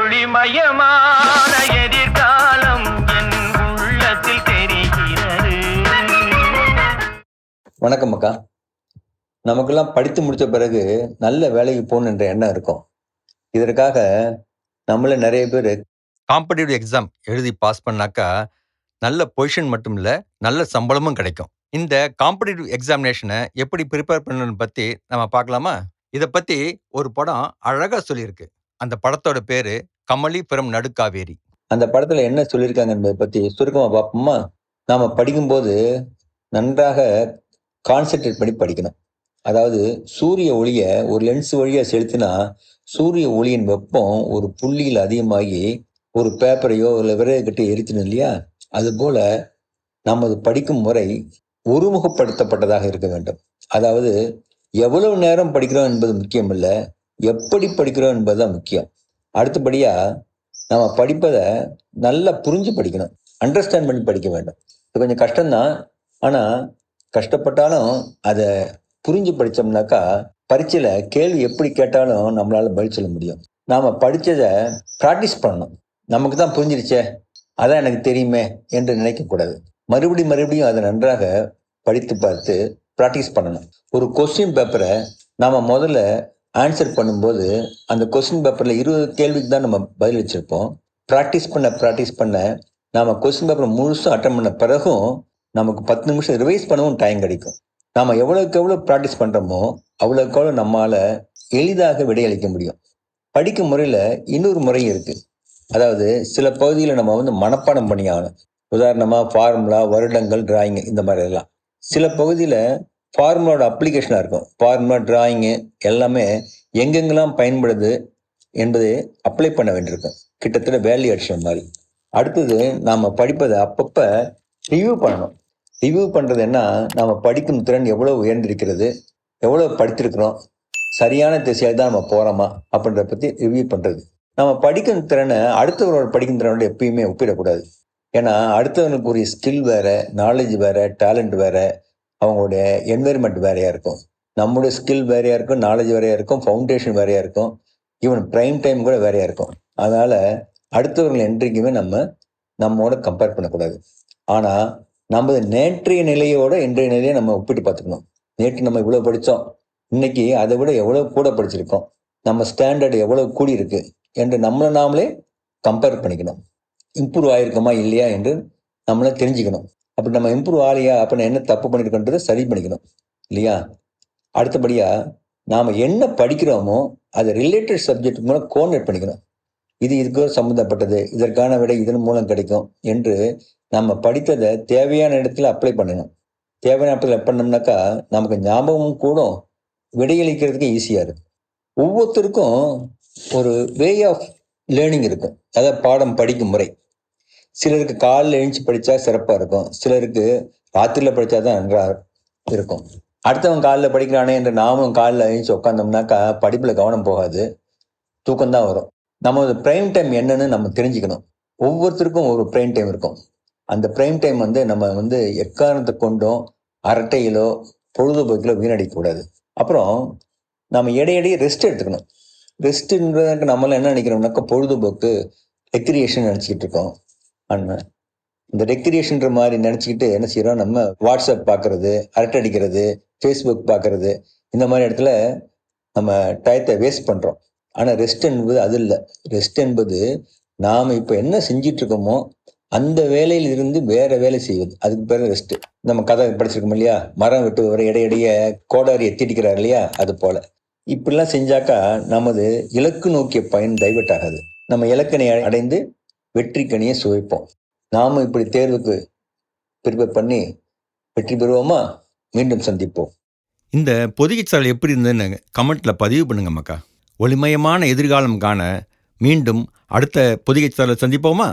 ஒளிமயமான எதிர்காலம் என் உள்ளத்தில் தெரிகிறது. வணக்கம் அக்கா. நமக்கெல்லாம் படித்து முடித்த பிறகு நல்ல வேலைக்கு போகணும் என்ற எண்ணம் இருக்கும். இதற்காக நம்மள நிறைய பேர் காம்படிட்டிவ் எக்ஸாம் எழுதி பாஸ் பண்ணாக்கா நல்ல பொசிஷன் மட்டும் இல்லை, நல்ல சம்பளமும் கிடைக்கும். இந்த காம்படிட்டிவ் எக்ஸாமினேஷனை எப்படி ப்ரிப்பேர் பண்ணணும்னு பற்றி நம்ம பார்க்கலாமா? இதை பற்றி ஒரு படம் அழகாக சொல்லியிருக்கு. அந்த படத்தோட பேர் கமலி ஃப்ரம் நடுக்காவேரி. அந்த படத்தில் என்ன சொல்லியிருக்காங்க என்பதை பற்றி சுருக்கமாக பார்ப்போமா? நாம் படிக்கும்போது நன்றாக கான்சென்ட்ரேட் பண்ணி படிக்கணும். அதாவது சூரிய ஒளியை ஒரு லென்ஸ் வழியாக செலுத்தினா சூரிய ஒளியின் வெப்பம் ஒரு புள்ளியில் அதிகமாகி ஒரு பேப்பரையோ இல்லை விறகுகட்டி எரிக்கணும் இல்லையா? அதுபோல் நமது படிக்கும் முறை ஒருமுகப்படுத்தப்பட்டதாக இருக்க வேண்டும். அதாவது எவ்வளவு நேரம் படிக்கிறோம் என்பது முக்கியம் இல்லை, எப்படி படிக்கிறோம் என்பதுதான் முக்கியம். அடுத்தபடியாக நம்ம படிப்பதை நல்லா புரிஞ்சு படிக்கணும், அண்டர்ஸ்டாண்ட் பண்ணி படிக்க வேண்டும். இது கொஞ்சம் கஷ்டம்தான், ஆனால் கஷ்டப்பட்டாலும் அதை புரிஞ்சு படித்தோம்னாக்கா பரீட்சையில் கேள்வி எப்படி கேட்டாலும் நம்மளால பதில் சொல்ல முடியும். நாம் படித்ததை ப்ராக்டிஸ் பண்ணணும். நமக்கு தான் புரிஞ்சிருச்சே, அதான் எனக்கு தெரியுமே என்று நினைக்கக்கூடாது. மறுபடியும் அதை நன்றாக படித்து பார்த்து ப்ராக்டிஸ் பண்ணணும். ஒரு கொஸ்டின் பேப்பரை நாம் முதல்ல ஆன்சர் பண்ணும்போது அந்த கொஸ்டின் பேப்பரில் 20 கேள்விக்கு தான் நம்ம பதில் வச்சுருப்போம். ப்ராக்டிஸ் பண்ண நாம் கொஸ்டின் பேப்பரை முழுசும் அட்டன் பண்ண பிறகும் நமக்கு 10 நிமிஷம் ரிவைஸ் பண்ணவும் டைம் கிடைக்கும். நாம் எவ்வளோக்கு எவ்வளோ ப்ராக்டிஸ் பண்ணுறோமோ அவ்வளோக்கு எவ்வளோ நம்மளால் எளிதாக விடையளிக்க முடியும். படிக்கும் முறையில் இன்னொரு முறை இருக்குது. அதாவது சில பகுதியில் நம்ம மனப்பாடம் பண்ணி ஆகணும். உதாரணமாக ஃபார்முலா, வருடங்கள், டிராயிங்கு இந்த மாதிரி எல்லாம். சில பகுதியில் ஃபார்முலாவோட அப்ளிகேஷனாக இருக்கும். ஃபார்முலா, டிராயிங்கு எல்லாமே எங்கெங்கெல்லாம் பயன்படுது என்பதை அப்ளை பண்ண வேண்டியிருக்கும். கிட்டத்தட்ட வேல்யூ அடிஷன் மாதிரி. அடுத்தது நாம் படிப்பதை அப்பப்போ ரிவ்யூ பண்ணணும். ரிவ்யூ பண்ணுறது என்ன, நாம் படிக்கும் திறன் எவ்வளோ உயர்ந்திருக்கிறது, எவ்வளோ படித்திருக்கிறோம், சரியான திசையாக தான் நம்ம போகிறோமா அப்படின்றத பற்றி ரிவ்யூ பண்ணுறது. நம்ம படிக்கும் திறனை அடுத்தவரோட படிக்கும் திறனோட எப்பயுமே ஒப்பிடக்கூடாது. ஏன்னா அடுத்தவனுக்கு ஒரு ஸ்கில் வேறு, நாலேஜ் வேறு, டேலண்ட் வேறு, அவங்களுடைய என்வைரன்மெண்ட் வேறையாக இருக்கும். நம்மளுடைய ஸ்கில் வேறையாக இருக்கும், நாலேஜ் வேறையாக இருக்கும், ஃபவுண்டேஷன் வேறையாக இருக்கும், ஈவன் ப்ரைம் டைம் கூட வேறையாக இருக்கும். அதனால் அடுத்தவர்கள் என்றைக்குமே நம்மோட கம்பேர் பண்ணக்கூடாது. ஆனால் நமது நேற்றைய நிலையோட இன்றைய நிலையை நம்ம ஒப்பிட்டு பார்த்துக்கணும். நேற்று நம்ம இவ்வளோ படித்தோம், இன்னைக்கு அதை விட எவ்வளோ கூட படிச்சிருக்கோம், நம்ம ஸ்டாண்டர்டு எவ்வளோ கூடி இருக்கு என்று நம்மளை நாமளே கம்பேர் பண்ணிக்கணும். இம்ப்ரூவ் ஆகிருக்கோமா இல்லையா என்று நம்மளை தெரிஞ்சுக்கணும். அப்படி நம்ம இம்ப்ரூவ் ஆகலையா, அப்போ என்ன தப்பு பண்ணியிருக்கோன்றதை சரி பண்ணிக்கணும் இல்லையா? அடுத்தபடியாக நாம் என்ன படிக்கிறோமோ அதை ரிலேட்டட் சப்ஜெக்ட் மூலம் கோஆர்டினேட் பண்ணிக்கணும். இதுக்கு சம்மந்தப்பட்டது, இதற்கான விடை இதன் மூலம் கிடைக்கும் என்று நம்ம படித்ததை தேவையான இடத்துல அப்ளை பண்ணணும். தேவையான இடத்துல பண்ணோம்னாக்கா நமக்கு ஞாபகமும் கூடும், விடையளிக்கிறதுக்கு ஈஸியாக இருக்கும். ஒவ்வொருத்தருக்கும் ஒரு வே ஆஃப் லேர்னிங் இருக்கும். அதாவது பாடம் படிக்கும் முறை. சிலருக்கு காலையில் எழுந்து படித்தா சிறப்பாக இருக்கும், சிலருக்கு ராத்திரியில் படித்தா தான் நன்றாக இருக்கும். அடுத்தவன் காலையில் படிக்கிறானே என்று நாமும் காலையில் எழுந்து உட்காந்தோம்னாக்கா படிப்பில் கவனம் போகாது, தூக்கம்தான் வரும். நமது ப்ரைம் டைம் என்னன்னு நம்ம தெரிஞ்சுக்கணும். ஒவ்வொருத்தருக்கும் ஒரு ப்ரைம் டைம் இருக்கும். அந்த ப்ரைம் டைம் நம்ம எக்காரணத்தை கொண்டும் அரட்டையிலோ பொழுதுபோக்கிலோ வீணடிக்கக்கூடாது. அப்புறம் நம்ம இடையிடையே ரெஸ்ட் எடுத்துக்கணும். ரெஸ்ட்டுன்றதுக்கு நம்மளாம் என்ன நினைக்கிறோம்னாக்கா பொழுதுபோக்கு, ரெக்ரியேஷன் நினச்சிக்கிட்டு இருக்கோம். ஆனால் இந்த ரெக்ரியேஷன்ற மாதிரி நினச்சிக்கிட்டு என்ன செய்கிறோம், நம்ம வாட்ஸ்அப் பார்க்குறது, அரட்டை அடிக்கிறது, ஃபேஸ்புக் பார்க்குறது, இந்த மாதிரி இடத்துல நம்ம டயத்தை வேஸ்ட் பண்ணுறோம். ஆனால் ரெஸ்ட் என்பது அது இல்லை. ரெஸ்ட் என்பது நாம் இப்போ என்ன செஞ்சிட்டு இருக்கோமோ அந்த வேலையில் இருந்து வேற வேலை செய்வது, அதுக்கு பேர் ரெஸ்ட்டு. நம்ம கதை படிச்சிருக்கோம் இல்லையா, மரம் வெட்டு வர இடையிடையே கோடாரி எத்திடிக்கிறார் இல்லையா, அது போல இப்படிலாம் செஞ்சாக்கா நமது இலக்கு நோக்கிய பயன் டைவர்ட் ஆகாது. நம்ம இலக்கணை அடைந்து வெற்றி கனியை சுவைப்போம். நாமும் இப்படி தேர்வுக்கு ப்ரிப்பேர் பண்ணி வெற்றி பெறுவோமா? மீண்டும் சந்திப்போம். இந்த பொதிகைச்சாலை எப்படி இருந்ததுன்னு கமெண்ட்டில் பதிவு பண்ணுங்க மக்கா. ஒளிமயமான எதிர்காலம் காண மீண்டும் அடுத்த பொதிகைச்சாலை சந்திப்போமா?